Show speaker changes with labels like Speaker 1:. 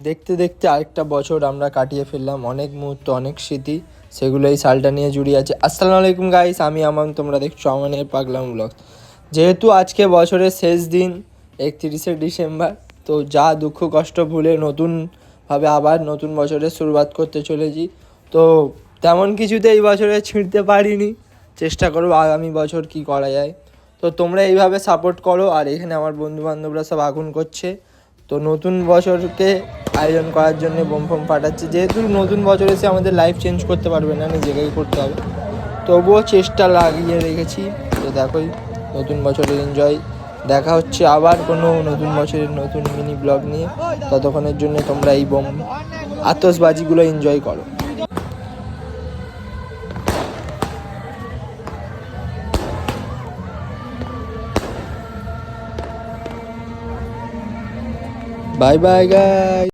Speaker 1: দেখতে দেখতে আরেকটা বছর আমরা কাটিয়ে ফেললাম। অনেক মুহূর্ত, অনেক স্মৃতি, সেগুলো এই সালটা নিয়ে জুড়ে আছে। আসসালামু আলাইকুম গাইস, আমি আমান, তোমরা দেখছো আমানের পাগলাম ব্লগ। যেহেতু আজকে বছরের শেষ দিন, 31শে ডিসেম্বর, তো যা দুঃখ কষ্ট ভুলে নতুনভাবে আবার নতুন বছরের শুরুয়াত করতে চলেছি। তো তেমন কিছুতে এই বছরে ছিঁড়তে পারিনি, চেষ্টা করবো আগামী বছর কি করা যায়। তো তোমরা এইভাবে সাপোর্ট করো। আর এখানে আমার বন্ধুবান্ধবরা সব আগুন করছে, তো নতুন বছরকে আয়োজন করার জন্য বোম ফোম ফাটাচ্ছে। যেহেতু নতুন বছর এসে আমাদের লাইফ চেঞ্জ করতে পারবে না, নিজেকেই করতে হবে, তবুও চেষ্টা লাগিয়ে রেখেছি। তো দেখোই নতুন বছরের এনজয়। দেখা হচ্ছে আবার কোনো নতুন বছরের নতুন মিনি ব্লগ নিয়ে। ততক্ষণের জন্য তোমরা এই বোম আতশবাজিগুলো এনজয় করো। Bye bye guys.